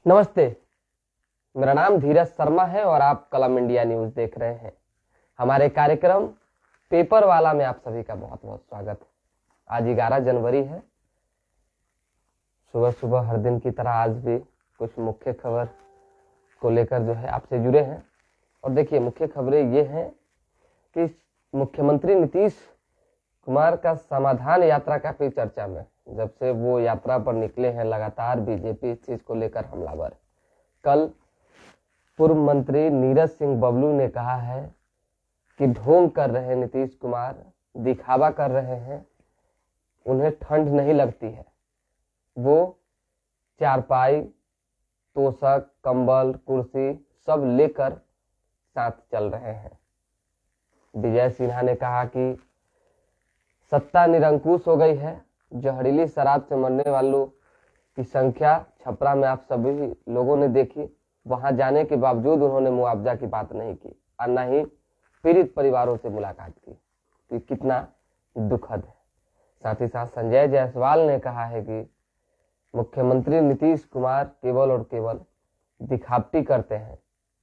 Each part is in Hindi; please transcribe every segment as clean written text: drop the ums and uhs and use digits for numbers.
नमस्ते। मेरा नाम धीरज शर्मा है और आप कलम इंडिया न्यूज देख रहे हैं। हमारे कार्यक्रम पेपर वाला में आप सभी का बहुत बहुत स्वागत है। आज 11 जनवरी है। सुबह सुबह हर दिन की तरह आज भी कुछ मुख्य खबर को लेकर जो है आपसे जुड़े हैं। और देखिए, मुख्य खबरें ये हैं कि मुख्यमंत्री नीतीश कुमार का समाधान यात्रा काफी चर्चा में। जब से वो यात्रा पर निकले हैं, लगातार बीजेपी इस चीज को लेकर हमलावर। कल पूर्व मंत्री नीरज सिंह बबलू ने कहा है कि ढोंग कर रहे हैं नीतीश कुमार, दिखावा कर रहे हैं, उन्हें ठंड नहीं लगती है। वो चारपाई, तोशक, कंबल, कुर्सी सब लेकर साथ चल रहे हैं। विजय सिन्हा ने कहा कि सत्ता निरंकुश हो गई है। जहरीली शराब से मरने वालों की संख्या छपरा में आप सभी लोगों ने देखी। वहां जाने के बावजूद उन्होंने मुआवजा की बात नहीं की और न ही पीड़ित परिवारों से मुलाकात की। तो कितना दुखद है। साथ ही साथ संजय जायसवाल ने कहा है कि मुख्यमंत्री नीतीश कुमार केवल और केवल दिखावटी करते हैं।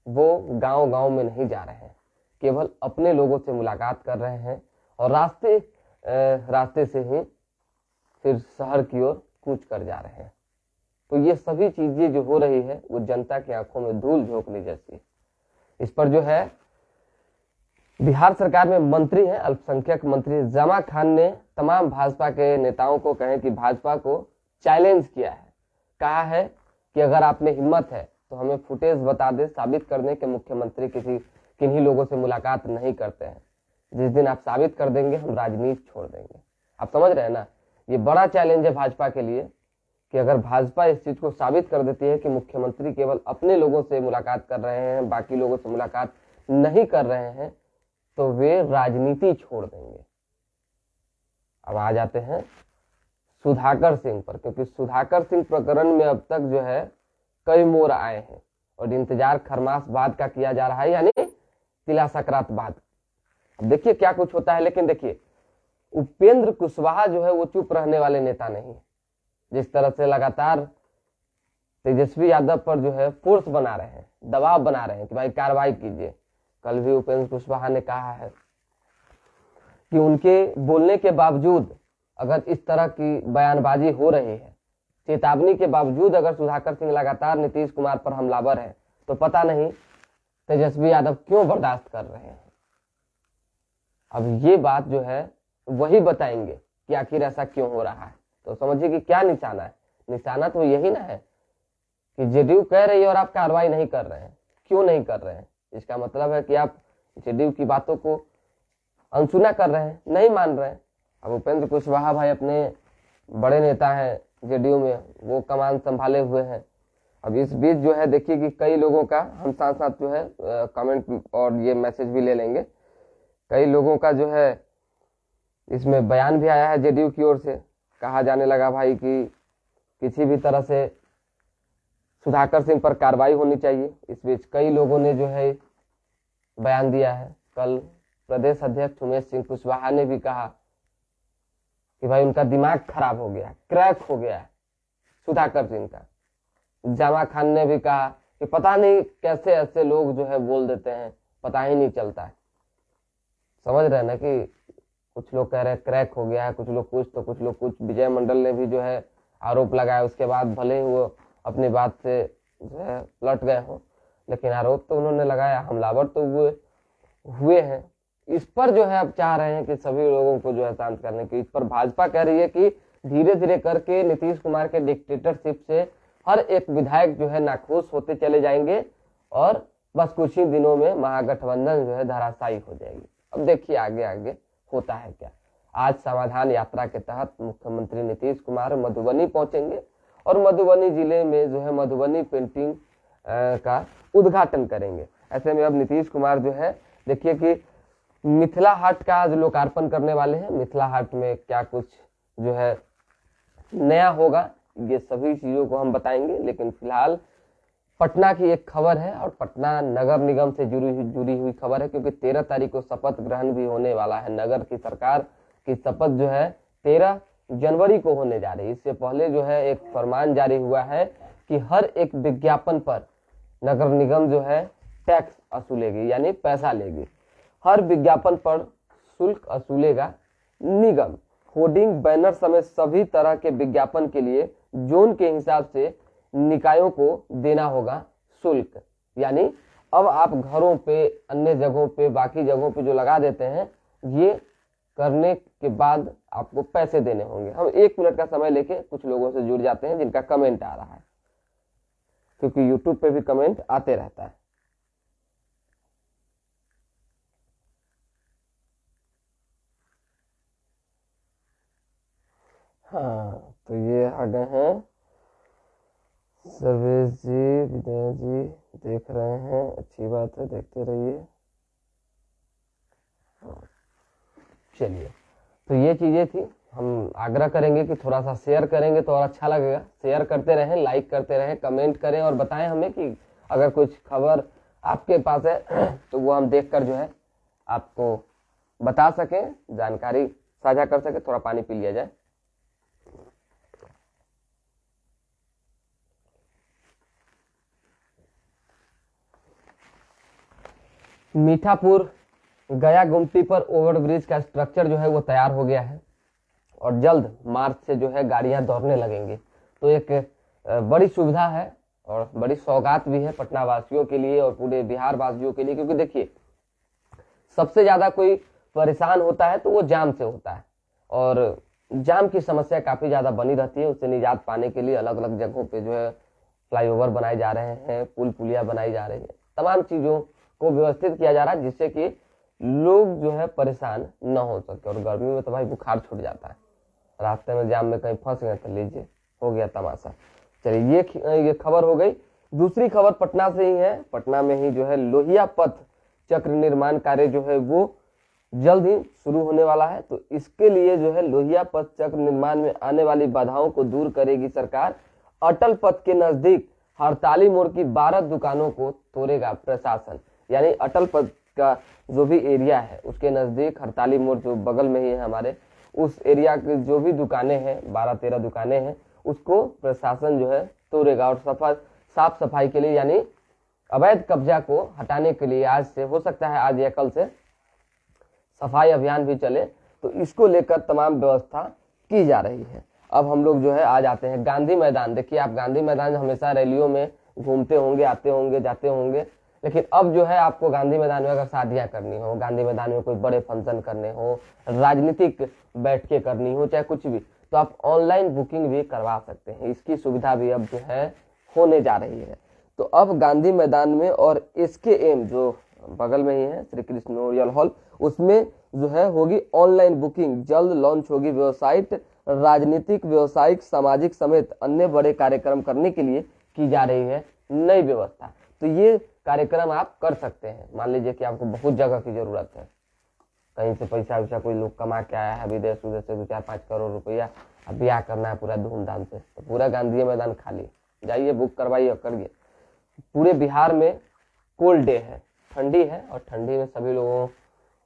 वो गांव गांव में नहीं जा रहे हैं, केवल अपने लोगों से मुलाकात कर रहे हैं और रास्ते से ही फिर शहर की ओर कूच कर जा रहे हैं। तो ये सभी चीजें जो हो रही है वो जनता की आंखों में धूल झोंकने जैसी है। इस पर जो है बिहार सरकार में मंत्री हैं अल्पसंख्यक मंत्री जमा खान ने तमाम भाजपा के नेताओं को कहे कि भाजपा को चैलेंज किया है। कहा है कि अगर आप में हिम्मत है तो हमें फुटेज बता दे, साबित कर दें कि मुख्यमंत्री किन्हीं लोगों से मुलाकात नहीं करते हैं। जिस दिन आप साबित कर देंगे हम राजनीति छोड़ देंगे। आप समझ रहे हैं ना, ये बड़ा चैलेंज है भाजपा के लिए कि अगर भाजपा इस चीज को साबित कर देती है कि मुख्यमंत्री केवल अपने लोगों से मुलाकात कर रहे हैं, बाकी लोगों से मुलाकात नहीं कर रहे हैं, तो वे राजनीति छोड़ देंगे। अब आ जाते हैं सुधाकर सिंह पर, क्योंकि सुधाकर सिंह प्रकरण में अब तक जो है कई मोड़ आए हैं और इंतजार खरमास बाद का किया जा रहा है, यानी तिला संक्रांत बाद। अब देखिए क्या कुछ होता है। लेकिन देखिए, उपेंद्र कुशवाहा जो है वो चुप रहने वाले नेता नहीं है। जिस तरह से लगातार तेजस्वी यादव पर जो है फोर्स बना रहे हैं, दबाव बना रहे हैं कि भाई कार्रवाई कीजिए। कल भी उपेंद्र कुशवाहा ने कहा है कि उनके बोलने के बावजूद अगर इस तरह की बयानबाजी हो रही है, चेतावनी के बावजूद अगर सुधाकर सिंह लगातार नीतीश कुमार पर हमलावर है, तो पता नहीं तेजस्वी यादव क्यों बर्दाश्त कर रहे हैं। अब ये बात जो है वही बताएंगे कि आखिर ऐसा क्यों हो रहा है। तो समझिए कि क्या निशाना है। निशाना तो यही ना है कि जेडीयू कह रही है और आप कार्रवाई नहीं कर रहे हैं। क्यों नहीं कर रहे हैं? इसका मतलब है कि आप जेडीयू की बातों को अनसुना कर रहे हैं, नहीं मान रहे हैं। अब उपेंद्र कुशवाहा भाई अपने बड़े नेता हैं जेडीयू में, वो कमान संभाले हुए हैं। अब इस बीच जो है देखिए कि कई लोगों का हम साथ साथ जो है कमेंट और ये मैसेज भी ले लेंगे। कई लोगों का जो है इसमें बयान भी आया है जेडीयू की ओर से। कहा जाने लगा भाई कि किसी भी तरह से सुधाकर सिंह पर कार्रवाई होनी चाहिए। इस बीच कई लोगों ने जो है बयान दिया है। कल प्रदेश अध्यक्ष उमेश सिंह कुशवाहा ने भी कहा कि भाई उनका दिमाग खराब हो गया, क्रैक हो गया है सुधाकर सिंह का। जमा खान ने भी कहा कि पता नहीं कैसे ऐसे लोग जो है बोल देते हैं, पता ही नहीं चलता है। समझ रहे हैं ना कि कुछ लोग कह रहे हैं क्रैक हो गया है, कुछ लोग कुछ तो कुछ लोग कुछ। विजय मंडल ने भी जो है आरोप लगाया। उसके बाद भले ही वो अपनी बात से जो है लट गए हो, लेकिन आरोप तो उन्होंने लगाया। हमलावर तो हुए हैं। इस पर जो है अब चाह रहे हैं कि सभी लोगों को जो है शांत करने की। इस पर भाजपा कह रही है कि धीरे धीरे करके नीतीश कुमार के डिक्टेटरशिप से हर एक विधायक जो है नाखुश होते चले जाएंगे और बस कुछ ही दिनों में महागठबंधन जो है धराशायी हो जाएगी। अब देखिए आगे आगे होता है क्या। आज समाधान यात्रा के तहत मुख्यमंत्री नीतीश कुमार मधुबनी पहुंचेंगे और मधुबनी जिले में जो है मधुबनी पेंटिंग का उद्घाटन करेंगे। ऐसे में अब नीतीश कुमार जो है देखिए कि मिथिला हाट का आज लोकार्पण करने वाले हैं। मिथिला हाट में क्या कुछ जो है नया होगा, ये सभी चीजों को हम बताएंगे। लेकिन फिलहाल पटना की एक खबर है और पटना नगर निगम से जुड़ी हुई खबर है, क्योंकि 13 तारीख को शपथ ग्रहण भी होने वाला है। नगर की सरकार की शपथ जो है 13 जनवरी को होने जा रही है। इससे पहले जो है एक फरमान जारी हुआ है कि हर एक विज्ञापन पर नगर निगम जो है टैक्स वसूलेगी, यानी पैसा लेगी। हर विज्ञापन पर शुल्क वसूलेगा निगम। होर्डिंग, बैनर समेत सभी तरह के विज्ञापन के लिए जोन के हिसाब से निकायों को देना होगा शुल्क। यानी अब आप घरों पे, अन्य जगहों पे, बाकी जगहों पे जो लगा देते हैं, ये करने के बाद आपको पैसे देने होंगे। हम 1 मिनट का समय लेके कुछ लोगों से जुड़ जाते हैं जिनका कमेंट आ रहा है, क्योंकि यूट्यूब पे भी कमेंट आते रहता है। हाँ, तो ये आ गए हैं सर्वेश जी, विनय जी देख रहे हैं, अच्छी बात है, देखते रहिए। चलिए, तो ये चीजें थी। हम आग्रह करेंगे कि थोड़ा सा शेयर करेंगे तो और अच्छा लगेगा। शेयर करते रहें, लाइक करते रहें, कमेंट करें और बताएं हमें कि अगर कुछ खबर आपके पास है तो वो हम देखकर जो है आपको बता सकें, जानकारी साझा कर सके। थोड़ा पानी पी लिया जाए। मीठापुर गया गुमटी पर ओवरब्रिज का स्ट्रक्चर जो है वो तैयार हो गया है और जल्द मार्च से जो है गाड़ियां दौड़ने लगेंगी। तो एक बड़ी सुविधा है और बड़ी सौगात भी है पटना वासियों के लिए और पूरे बिहार वासियों के लिए, क्योंकि देखिए सबसे ज्यादा कोई परेशान होता है तो वो जाम से होता है और जाम की समस्या काफी ज्यादा बनी रहती है। उससे निजात पाने के लिए अलग अलग जगहों पे जो है फ्लाईओवर बनाए जा रहे हैं, पुल पुलिया बनाई जा रही है, तमाम चीजों को व्यवस्थित किया जा रहा है जिससे कि लोग जो है परेशान न हो सके। और गर्मी में तो भाई बुखार छूट जाता है, रास्ते में जाम में कहीं फंस गए तो लीजिए, हो गया तमाशा। चलिए, ये खबर हो गई। दूसरी खबर पटना से ही है। पटना में ही जो है लोहिया पथ चक्र निर्माण कार्य जो है वो जल्द ही शुरू होने वाला है। तो इसके लिए जो है लोहिया पथ चक्र निर्माण में आने वाली बाधाओं को दूर करेगी सरकार। अटल पथ के नजदीक हड़ताली मोड़ की 12 दुकानों को तोड़ेगा प्रशासन। यानी अटल पथ का जो भी एरिया है उसके नजदीक हड़ताली मोड़ जो बगल में ही है हमारे, उस एरिया की जो भी दुकानें हैं, 12-13 दुकानें हैं, उसको प्रशासन जो है तोड़ेगा। और साफ सफाई के लिए, यानी अवैध कब्जा को हटाने के लिए आज से, हो सकता है आज या कल से सफाई अभियान भी चले। तो इसको लेकर तमाम व्यवस्था की जा रही है। अब हम लोग जो है आ जाते हैं गांधी मैदान। देखिए, आप गांधी मैदान हमेशा रैलियों में घूमते होंगे, आते होंगे, जाते होंगे, लेकिन अब जो है आपको गांधी मैदान में अगर शादियां करनी हो, गांधी मैदान में कोई बड़े फंक्शन करने हो, राजनीतिक बैठकें करनी हो, चाहे कुछ भी, तो आप ऑनलाइन बुकिंग भी करवा सकते हैं। इसकी सुविधा भी अब जो है होने जा रही है। तो अब गांधी मैदान में और SKM जो बगल में ही है, श्री कृष्ण मेमोरियल हॉल, उसमें जो है होगी ऑनलाइन बुकिंग। जल्द लॉन्च होगी वेबसाइट। राजनीतिक, व्यवसायिक, सामाजिक समेत अन्य बड़े कार्यक्रम करने के लिए की जा रही है नई व्यवस्था। तो ये कार्यक्रम आप कर सकते हैं। मान लीजिए कि आपको बहुत जगह की जरूरत है, कहीं से पैसा वैसा कोई लोग कमा के आया है विदेश उदेश से 2-4-5 करोड़ रुपया, अब ब्याह करना है पूरा धूमधाम से, तो पूरा गांधी मैदान खाली, जाइए बुक करवाइए और करिए। पूरे बिहार में कोल्ड डे है, ठंडी है और ठंडी में सभी लोगों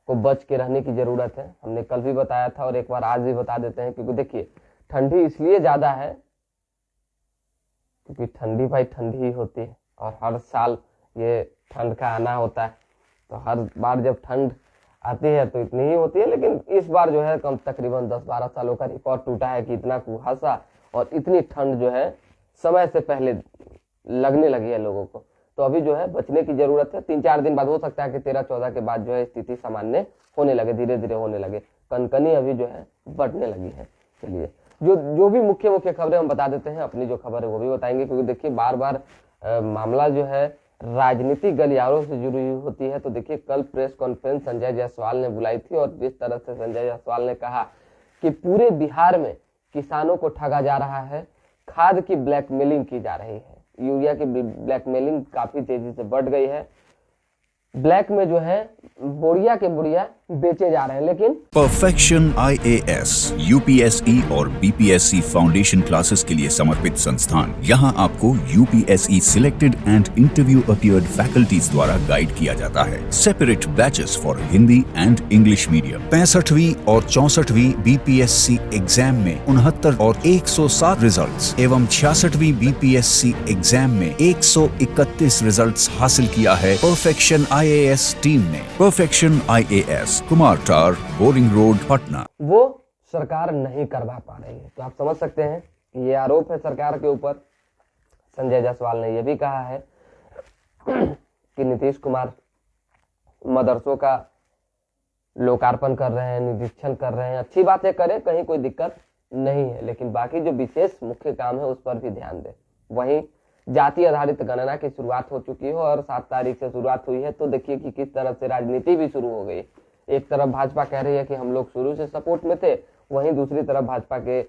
को बच के रहने की जरूरत है। हमने कल भी बताया था और एक बार आज भी बता देते हैं, क्योंकि देखिए ठंडी इसलिए ज्यादा है क्योंकि ठंडी भाई ठंडी ही होती है और हर साल ये ठंड का आना होता है। तो हर बार जब ठंड आती है तो इतनी ही होती है, लेकिन इस बार जो है कम तकरीबन 10-12 सालों का रिकॉर्ड टूटा है कि इतना कुहासा और इतनी ठंड जो है समय से पहले लगने लगी है लोगों को। तो अभी जो है बचने की जरूरत है। 3-4 दिन बाद हो सकता है कि 13-14 के बाद जो है स्थिति सामान्य होने लगे, धीरे धीरे होने लगे। कनकनी अभी जो है बढ़ने लगी है। चलिए, जो भी मुख्य खबरें हम बता देते हैं, अपनी जो खबर है वो भी बताएंगे, क्योंकि देखिए बार बार मामला जो है राजनीतिक गलियारों से जुड़ी हुई होती है। तो देखिए कल प्रेस कॉन्फ्रेंस संजय जायसवाल ने बुलाई थी और जिस तरह से संजय जायसवाल ने कहा कि पूरे बिहार में किसानों को ठगा जा रहा है, खाद की ब्लैकमेलिंग की जा रही है, यूरिया की ब्लैकमेलिंग काफी तेजी से बढ़ गई है, ब्लैक में जो है बोरिया के बोरिया बेचे जा रहे हैं। लेकिन परफेक्शन IAS, UPSE और BPSC फाउंडेशन क्लासेस के लिए समर्पित संस्थान। यहाँ आपको UPSE selected and interview appeared faculties द्वारा गाइड किया जाता है। Separate batches for Hindi and English medium. 65वीं और 64वीं बीपीएससी एग्जाम में 69 और 107 रिजल्ट्स एवं 66वीं बीपीएससी एग्जाम में 131 रिजल्ट्स हासिल किया है परफेक्शन आईएएस टीम ने। परफेक्शन आईएएस, कुमार टार, बोरिंग रोड, पटना। वो सरकार नहीं करवा पा रही है। तो आप समझ सकते हैं कि ये आरोप है सरकार के ऊपर। संजय जायसवाल ने यह भी कहा है कि नीतीश कुमार मदरसों का लोकार्पण कर रहे हैं, निरीक्षण कर रहे हैं। अच्छी बात है, करें, कहीं कोई दिक्कत नहीं है, लेकिन बाकी जो विशेष मुख्य काम है उस पर भी ध्यान दें। वहीं जाति आधारित गणना की शुरुआत हो चुकी है और 7 तारीख से शुरुआत हुई है। तो देखिए कि किस तरह से राजनीति भी शुरू हो गई। एक तरफ भाजपा कह रही है कि हम लोग शुरू से सपोर्ट में थे, वहीं दूसरी तरफ भाजपा के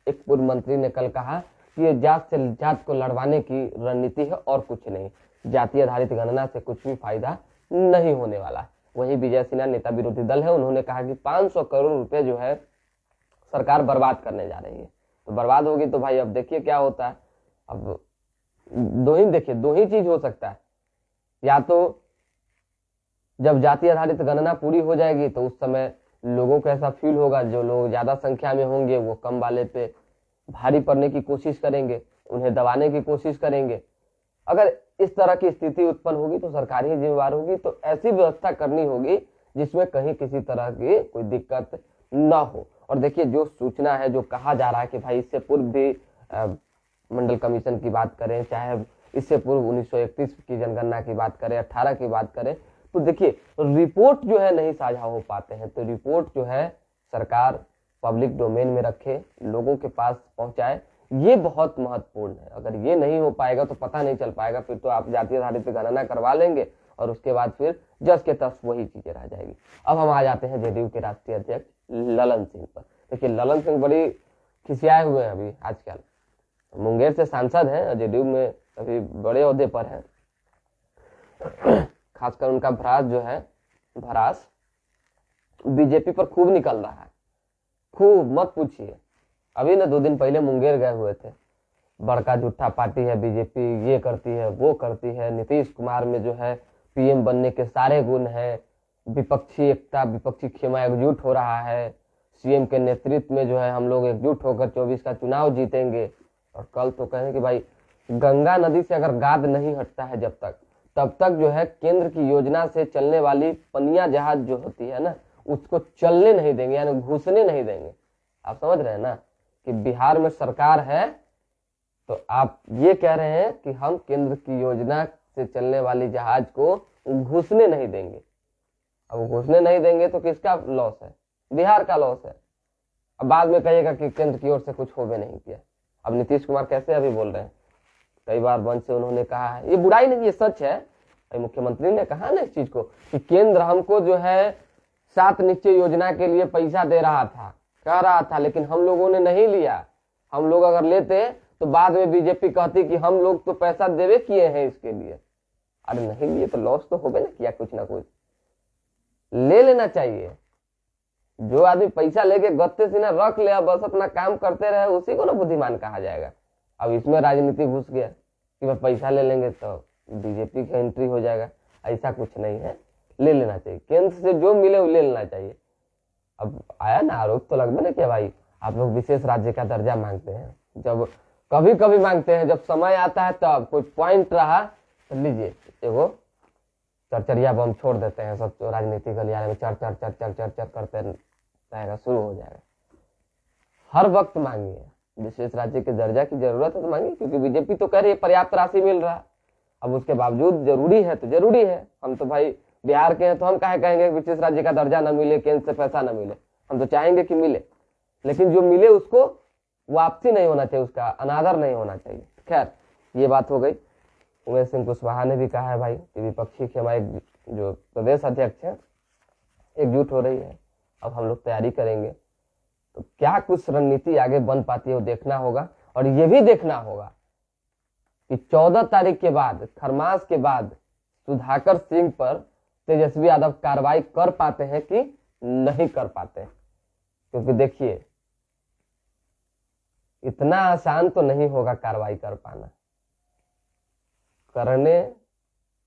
एक पूर्व मंत्री ने कल कहा कि ये जात से जात को लड़वाने की रणनीति है और कुछ नहीं। जाति आधारित गणना से कुछ भी फायदा नहीं होने वाला। वहीं विजय सिन्हा नेता विरोधी दल है, उन्होंने कहा कि 500 करोड़ रुपए जो है सरकार बर्बाद करने जा रही है। तो बर्बाद होगी तो भाई अब देखिए क्या होता है। अब दो ही चीज हो सकता है, या तो जब जाति आधारित गणना पूरी हो जाएगी तो उस समय लोगों को ऐसा फील होगा, जो लोग ज्यादा संख्या में होंगे वो कम वाले पे भारी पड़ने की कोशिश करेंगे, उन्हें दबाने की कोशिश करेंगे। अगर इस तरह की स्थिति उत्पन्न होगी तो सरकार ही जिम्मेवार होगी। तो ऐसी व्यवस्था करनी होगी जिसमें कहीं किसी तरह की कोई दिक्कत ना हो। और देखिए जो सूचना है, जो कहा जा रहा है कि भाई इससे पूर्व भी मंडल कमीशन की बात करें, चाहे इससे पूर्व 1931 की जनगणना की बात करें, 18 की बात करें, तो देखिए रिपोर्ट जो है नहीं साझा हो पाते हैं। तो रिपोर्ट जो है सरकार पब्लिक डोमेन में रखे, लोगों के पास पहुंचाए, ये बहुत महत्वपूर्ण है। अगर ये नहीं हो पाएगा तो पता नहीं चल पाएगा, फिर तो आप जाति आधारित गणना करवा लेंगे और उसके बाद फिर जस के तस वही चीजें रह जाएगी। अब हम आ जाते हैं जेडीयू के राष्ट्रीय अध्यक्ष ललन सिंह पर। देखिए ललन सिंह बड़ी खिसियाए हुए हैं अभी आजकल। मुंगेर से सांसद हैं, जेडीयू में अभी बड़े ओहदे पर हैं। खासकर उनका भरास बीजेपी पर खूब निकल रहा है, खूब, मत पूछिए। अभी ना 2 दिन पहले मुंगेर गए हुए थे। बड़का झूठा पार्टी है बीजेपी, ये करती है वो करती है, नीतीश कुमार में जो है पीएम बनने के सारे गुण हैं, विपक्षी एकता, विपक्षी खेमा एकजुट हो रहा है, सीएम के नेतृत्व में जो है हम लोग एकजुट होकर 24 का चुनाव जीतेंगे। और कल तो कहें कि भाई गंगा नदी से अगर गाद नहीं हटता है तब तक जो है केंद्र की योजना से चलने वाली पनिया जहाज जो होती है ना, उसको चलने नहीं देंगे, यानी घुसने नहीं देंगे। आप समझ रहे हैं ना कि बिहार में सरकार है तो आप ये कह रहे हैं कि हम केंद्र की योजना से चलने वाली जहाज को घुसने नहीं देंगे। अब घुसने नहीं देंगे तो किसका लॉस है? बिहार का लॉस है। अब बाद में कहिएगा कि केंद्र की ओर से कुछ होवे नहीं किया। अब नीतीश कुमार कैसे अभी बोल रहे हैं, कई बार मंच से उन्होंने कहा है, ये बुराई नहीं, ये सच है। मुख्यमंत्री ने कहा ना इस चीज को कि केंद्र हमको जो है 7 निश्चय योजना के लिए पैसा दे रहा था, कह रहा था, लेकिन हम लोगों ने नहीं लिया। हम लोग अगर लेते तो बाद में बीजेपी कहती कि हम लोग तो पैसा देवे किए हैं इसके लिए। अरे नहीं लिए तो लॉस तो होबे ना किया, कुछ ना कुछ ले लेना चाहिए। जो आदमी पैसा लेके गत्ते से ना रख ले, बस अपना काम करते रहे, उसी को ना बुद्धिमान कहा जाएगा। अब इसमें राजनीति घुस गया कि भाई पैसा ले लेंगे तो बीजेपी का एंट्री हो जाएगा। ऐसा कुछ नहीं है, ले लेना चाहिए, केंद्र से जो मिले वो ले लेना चाहिए। अब आया ना आरोप तो लगभग ना कि भाई आप लोग विशेष राज्य का दर्जा मांगते हैं, जब कभी कभी मांगते हैं, जब समय आता है तब कोई पॉइंट रहा तो लीजिए एगो चरचरिया बम छोड़ देते हैं, सब राजनीति गलियारे में चर चर चर चर चर चर करते रहेगा, शुरू हो जाएगा। हर वक्त मांगिए, विशेष राज्य के दर्जा की जरूरत है तो मांगिए, क्योंकि बीजेपी तो कह रही है पर्याप्त राशि मिल रहा है। अब उसके बावजूद जरूरी है तो जरूरी है। हम तो भाई बिहार के हैं तो हम काहे कहेंगे विशेष राज्य का दर्जा न मिले, केंद्र से पैसा न मिले। हम तो चाहेंगे कि मिले, लेकिन जो मिले उसको वापसी नहीं होना चाहिए, उसका अनादर नहीं होना चाहिए। खैर ये बात हो गई। उमेश सिंह कुशवाहा ने भी कहा है भाई कि विपक्षी के हमारे जो प्रदेश अध्यक्ष है एकजुट हो रही है, अब हम लोग तैयारी करेंगे। तो क्या कुछ रणनीति आगे बन पाती है वो देखना होगा। और ये भी देखना होगा कि 14 तारीख के बाद, खरमास के बाद सुधाकर सिंह पर तेजस्वी यादव कार्रवाई कर पाते हैं कि नहीं कर पाते हैं। क्योंकि देखिए इतना आसान तो नहीं होगा कार्रवाई कर पाना। करने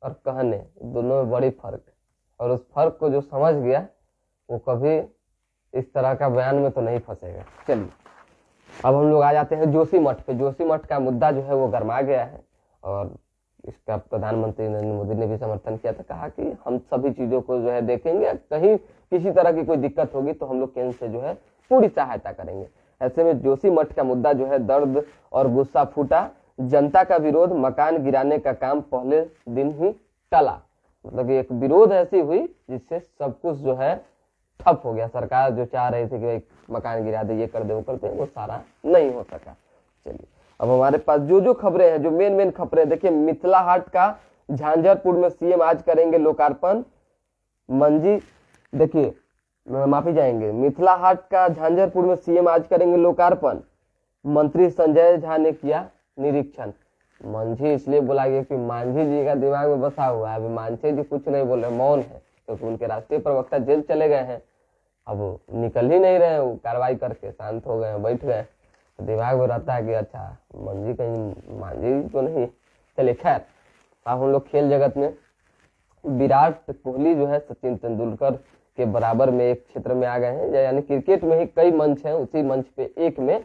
और कहने दोनों में बड़ी फर्क है, और उस फर्क को जो समझ गया वो कभी इस तरह का बयान में तो नहीं फंसेगा। चलिए अब हम लोग आ जाते हैं जोशी मठ पे। जोशी मठ का मुद्दा जो है वो गर्मा गया है और इसका प्रधानमंत्री नरेंद्र मोदी ने भी समर्थन किया था। कहा कि हम सभी चीजों को जो है देखेंगे, कहीं किसी तरह की कोई दिक्कत होगी तो हम लोग केंद्र से जो है पूरी सहायता करेंगे। ऐसे में जोशी मठ का मुद्दा जो है दर्द और गुस्सा फूटा। जनता का विरोध, मकान गिराने का काम पहले दिन ही टला। मतलब एक विरोध ऐसी हुई जिससे सब कुछ जो है ठप हो गया। सरकार जो चाह रही थी कि भाई मकान गिरा दे, ये कर दे, वो कर दे, वो सारा नहीं हो सका। चलिए अब हमारे पास जो खबरें हैं, जो मेन खबरें, देखिए मिथिला हाट का झांझरपुर में सीएम आज करेंगे लोकार्पण। मंजी, देखिए माफी जाएंगे, मिथिला हाट का झांझरपुर में सीएम आज करेंगे लोकार्पण। मंत्री संजय झा ने किया निरीक्षण। मांझी इसलिए बोला गया कि मांझी जी का दिमाग में बसा हुआ है। अभी मांझी जी कुछ नहीं बोल रहे, मौन है, क्योंकि उनके राष्ट्रीय प्रवक्ता जेल चले गए हैं। अब निकल ही नहीं रहे, वो कार्रवाई करके शांत हो गए, बैठ गए। तो दिमाग में रहता है कि अच्छा मांझी कहीं मांझी तो नहीं। चलिए खैर, अब हम लोग खेल जगत में विराट कोहली जो है सचिन तेंदुलकर के बराबर में एक क्षेत्र में आ गए हैं। यानी क्रिकेट में ही कई मंच हैं, उसी मंच पे एक में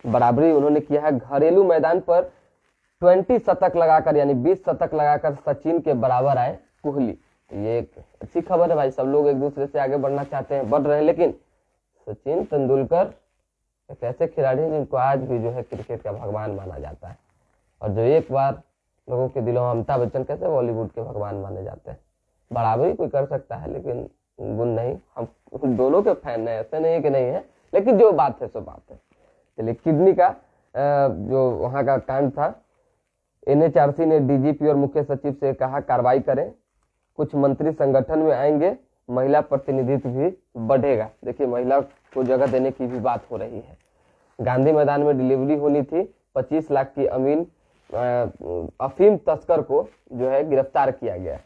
बराबरी उन्होंने किया है। घरेलू मैदान पर 20 शतक लगाकर, यानी 20 शतक लगाकर सचिन के बराबर आए कोहली। ये एक अच्छी खबर है भाई, सब लोग एक दूसरे से आगे बढ़ना चाहते हैं, बढ़ रहे हैं। लेकिन सचिन तेंदुलकर एक ऐसे खिलाड़ी हैं जिनको आज भी जो है क्रिकेट का भगवान माना जाता है। और जो एक बार लोगों के दिलों में, अमिताभ बच्चन कैसे बॉलीवुड के भगवान माने जाते हैं। बराबरी कोई कर सकता है लेकिन गुण नहीं। हम दोनों के फैन हैं, ऐसे नहीं है कि नहीं है, लेकिन जो बात है सो बात है। चलिए किडनी का जो वहां का कांड था, एनएचआरसी ने डीजीपी और मुख्य सचिव से कहा कार्रवाई करें। कुछ मंत्री संगठन में आएंगे, महिला प्रतिनिधित्व भी बढ़ेगा। देखिए महिला को जगह देने की भी बात हो रही है। गांधी मैदान में डिलीवरी होनी थी। 25 लाख की अफीम तस्कर को जो है गिरफ्तार किया गया।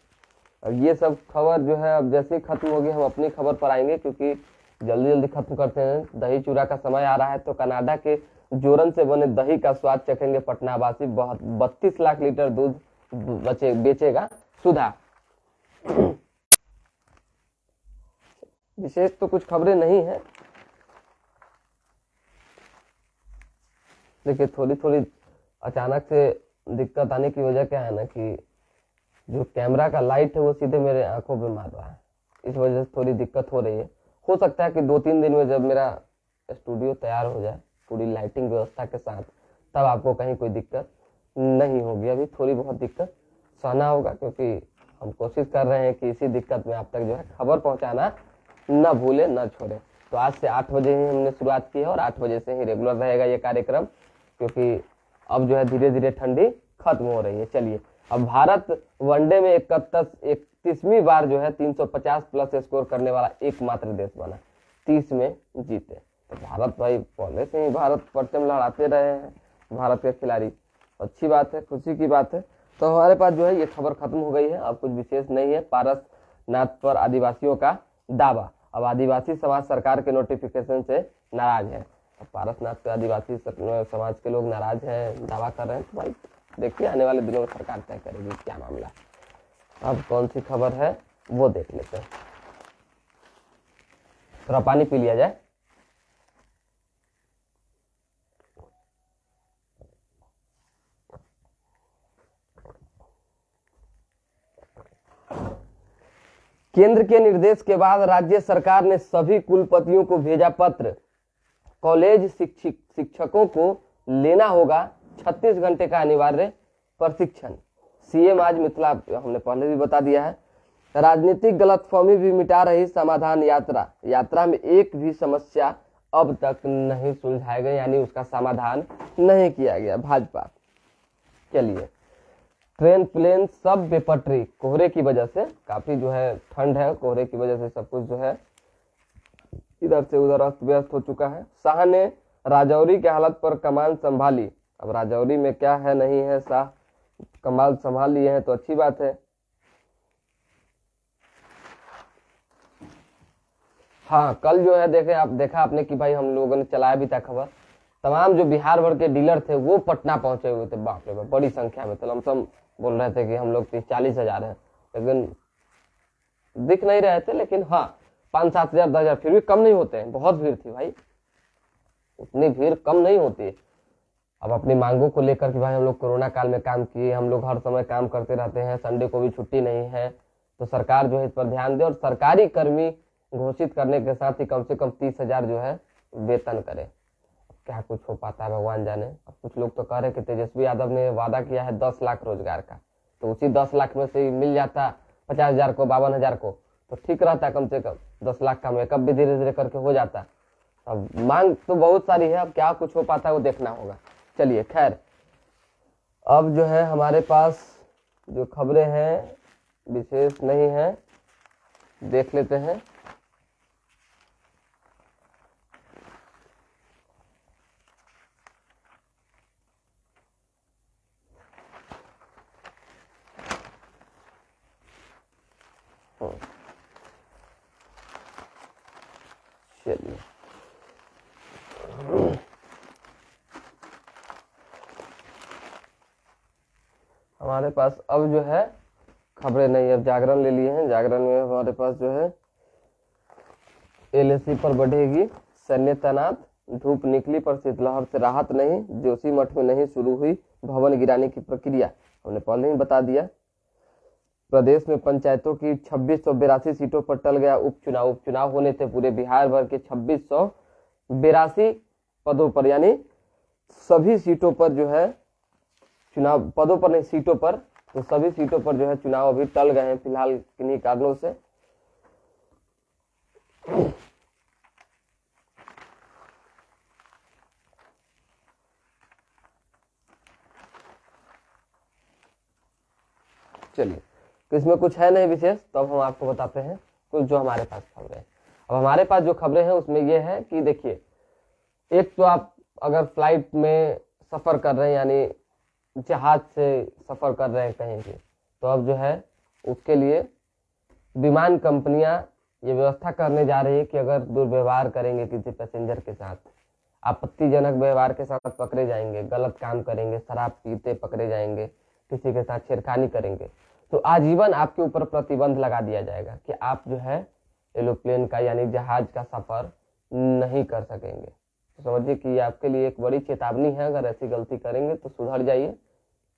अब ये सब खबर जो है अब जैसे ही खत्म होगी हम अपनी खबर पर आएंगे, क्योंकि जल्दी खत्म करते हैं। दही चूड़ा का समय आ रहा है। तो कनाडा के जोरन से बने दही का स्वाद चखेंगे पटनावासी। 32 लाख लीटर दूध बेचेगा सुधा। विशेष तो कुछ खबरें नहीं है, देखिए थोड़ी अचानक से दिक्कत आने की वजह क्या है ना कि जो कैमरा का लाइट है वो सीधे मेरे आंखों पे मार रहा है, इस वजह से थोड़ी दिक्कत हो रही है। हो सकता है कि 2-3 दिन में जब मेरा स्टूडियो तैयार हो जाए पूरी लाइटिंग व्यवस्था के साथ, तब आपको कहीं कोई दिक्कत नहीं होगी। अभी थोड़ी बहुत दिक्कत सहना होगा, क्योंकि हम कोशिश कर रहे हैं कि इसी दिक्कत में आप तक जो है खबर पहुंचाना न भूले न छोड़े। तो आज से 8 बजे ही हमने शुरुआत की है और 8 बजे से ही रेगुलर रहेगा ये कार्यक्रम, क्योंकि अब जो है धीरे धीरे ठंडी खत्म हो रही है। चलिए अब भारत वनडे में 31वीं बार जो है 350 प्लस स्कोर करने वाला एकमात्र देश बना, 30 में जीते। तो भारत भाई पहले से ही भारत परचम लहराते रहे हैं, भारत के खिलाड़ी। अच्छी बात है, खुशी की बात है। तो हमारे पास जो है ये खबर खत्म हो गई है, अब कुछ विशेष नहीं है। पारसनाथ पर आदिवासियों का दावा। अब आदिवासी समाज सरकार के नोटिफिकेशन से नाराज है। अब पारसनाथ पे आदिवासी समाज के लोग नाराज हैं, दावा कर रहे हैं। तो भाई देखिए आने वाले दिनों में सरकार तय करेगी क्या मामला। अब कौन सी खबर है वो देख लेते हैं। थोड़ा पानी पी लिया जाए। केंद्र के निर्देश के बाद राज्य सरकार ने सभी कुलपतियों को भेजा पत्र। कॉलेज शिक्षकों को लेना होगा 36 घंटे का अनिवार्य प्रशिक्षण। सीएम आज मिथिला, हमने पहले भी बता दिया है। राजनीतिक गलतफहमी भी मिटा रही समाधान यात्रा। यात्रा में एक भी समस्या अब तक नहीं सुलझाए गए, यानी उसका समाधान नहीं किया गया भाजपा। चलिए ट्रेन प्लेन सब बेपटरी, कोहरे की वजह से काफी जो है ठंड है, कोहरे की वजह से सब कुछ जो है इधर से उधर अस्त व्यस्त हो चुका है। शाह ने राजौरी के हालत पर कमान संभाली। अब राजौरी में क्या है नहीं है, शाह कमान संभाल लिए हैं तो अच्छी बात है। हाँ कल जो है देखा आपने कि भाई हम लोगों ने चलाया भी था खबर, तमाम जो बिहार भर के डीलर थे वो पटना पहुंचे हुए थे। बाप रे बाप बड़ी संख्या में। तो लमसम बोल रहे थे कि हम लोग 30-40 हजार हैं, लेकिन दिख नहीं रहे थे। लेकिन हाँ 5-7 हजार 10 हजार, फिर भी कम नहीं होते हैं। बहुत भीड़ थी भाई, उतनी भीड़ कम नहीं होती। अब अपनी मांगों को लेकर कि भाई हम लोग कोरोना काल में काम किए, हम लोग हर समय काम करते रहते हैं, संडे को भी छुट्टी नहीं है, तो सरकार जो है इस पर ध्यान दे और सरकारी कर्मी घोषित करने के साथ ही कम से कम 30 हजार जो है वेतन करे। अब क्या कुछ हो पाता है भगवान जाने। अब कुछ लोग तो कह रहे कि तेजस्वी यादव ने वादा किया है 10 लाख रोजगार का, तो उसी 10 लाख में से ही मिल जाता 50 हजार को, 52 हजार को, तो ठीक रहता। कम से कम 10 लाख का मेकअप भी धीरे धीरे करके हो जाता। अब मांग तो बहुत सारी है, अब क्या कुछ हो पाता है वो देखना होगा। चलिए खैर, अब जो है हमारे पास जो खबरें हैं विशेष नहीं है, देख लेते हैं। चलिए हमारे पास अब जो है खबरें नहीं, अब जागरण ले लिए हैं। जागरण में हमारे पास जो है एलएसी पर बढ़ेगी सैन्य तैनात, धूप निकली पर शीतलहर से राहत नहीं, जोशीमठ में नहीं शुरू हुई भवन गिराने की प्रक्रिया, हमने पहले ही बता दिया। प्रदेश में पंचायतों की 2682 सीटों पर टल गया उपचुनाव। उपचुनाव होने से पूरे बिहार भर के 2682 पदों पर, यानी सभी सीटों पर जो है चुनाव, पदों पर नहीं सीटों पर, तो सभी सीटों पर जो है चुनाव अभी टल गए हैं फिलहाल किन्हीं कारणों से। चलिए, तो इसमें कुछ है नहीं विशेष, तो अब हम आपको बताते हैं कुछ जो हमारे पास खबरें हैं। अब हमारे पास जो खबरें हैं उसमें यह है कि देखिए, एक तो आप अगर फ्लाइट में सफर कर रहे हैं, यानी जहाज से सफर कर रहे हैं कहीं भी, तो अब जो है उसके लिए विमान कंपनियां ये व्यवस्था करने जा रही है कि अगर दुर्व्यवहार करेंगे किसी पैसेंजर के साथ, आपत्तिजनक व्यवहार के साथ पकड़े जाएंगे, गलत काम करेंगे, शराब पीते पकड़े जाएंगे, किसी के साथ छेड़खानी करेंगे, तो आजीवन आपके ऊपर प्रतिबंध लगा दिया जाएगा कि आप जो है एरोप्लेन का यानी जहाज का सफर नहीं कर सकेंगे। तो समझिए कि ये आपके लिए एक बड़ी चेतावनी है। अगर ऐसी गलती करेंगे तो सुधर जाइए,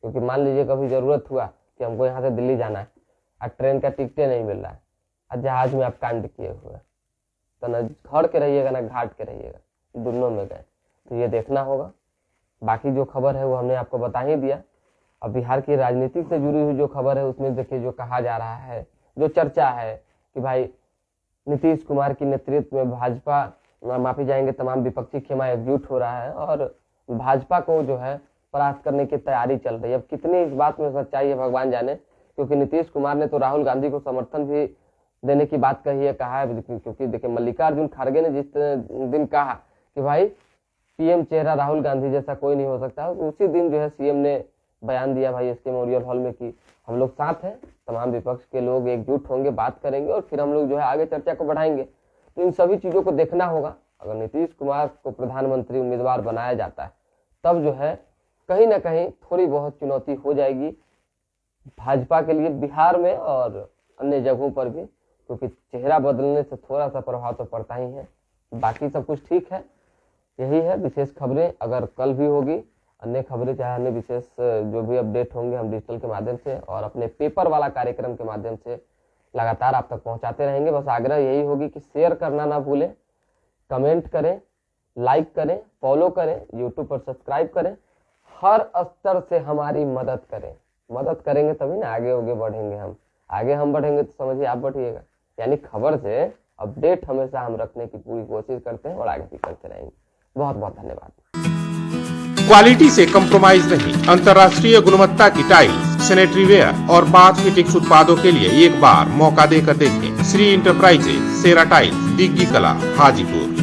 क्योंकि मान लीजिए कभी जरूरत हुआ कि हमको यहाँ से दिल्ली जाना है और ट्रेन का टिकटें नहीं मिल रहा है और जहाज में आप कांड किए हुए, तो न घर के रहिएगा ना घाट के रहिएगा, दोनों में गए, तो ये देखना होगा। बाकी जो खबर है वो हमने आपको बता ही दिया। अब बिहार की राजनीति से जुड़ी हुई जो खबर है उसमें देखिए जो कहा जा रहा है, जो चर्चा है कि भाई नीतीश कुमार की नेतृत्व में भाजपा, माफी जाएंगे, तमाम विपक्षी खेमा एकजुट हो रहा है और भाजपा को जो है परास्त करने की तैयारी चल रही है। अब कितनी इस बात में सच्चाई है भगवान जाने, क्योंकि नीतीश कुमार ने तो राहुल गांधी को समर्थन भी देने की बात कही है, कहा है, क्योंकि देखिए मल्लिकार्जुन खड़गे ने जिस दिन कहा कि भाई पीएम चेहरा राहुल गांधी जैसा कोई नहीं हो सकता, उसी दिन जो है सीएम ने बयान दिया भाई इसके मेमोरियल हॉल में कि हम लोग साथ हैं, तमाम विपक्ष के लोग एकजुट होंगे, बात करेंगे और फिर हम लोग जो है आगे चर्चा को बढ़ाएंगे। तो इन सभी चीजों को देखना होगा। अगर नीतीश कुमार को प्रधानमंत्री उम्मीदवार बनाया जाता है तब जो है कहीं ना कहीं थोड़ी बहुत चुनौती हो जाएगी भाजपा के लिए बिहार में और अन्य जगहों पर भी, क्योंकि चेहरा बदलने से थोड़ा सा प्रभाव तो पड़ता ही है। बाकी सब कुछ ठीक है, यही है विशेष खबरें। अगर कल भी होगी अन्य खबरें, चाहे अन्य विशेष जो भी अपडेट होंगे, हम डिजिटल के माध्यम से और अपने पेपर वाला कार्यक्रम के माध्यम से लगातार आप तक पहुंचाते रहेंगे। बस आग्रह यही होगी कि शेयर करना ना भूलें, कमेंट करें, लाइक करें, फॉलो करें, यूट्यूब पर सब्सक्राइब करें, हर स्तर से हमारी मदद करें। मदद करेंगे तभी ना आगे बढ़ेंगे हम। आगे हम बढ़ेंगे तो समझिए आप बढ़िएगा। यानी खबर से अपडेट हमेशा हम रखने की पूरी कोशिश करते हैं और आगे भी करते रहेंगे। बहुत बहुत धन्यवाद। क्वालिटी से कंप्रोमाइज नहीं, अंतर्राष्ट्रीय गुणवत्ता की टाइल्स, सैनिटरी वेयर और बाथ फिटिंग्स उत्पादों के लिए एक बार मौका देकर देखें। श्री इंटरप्राइजेज, सेरा टाइल्स, दिग्गी कला, हाजीपुर।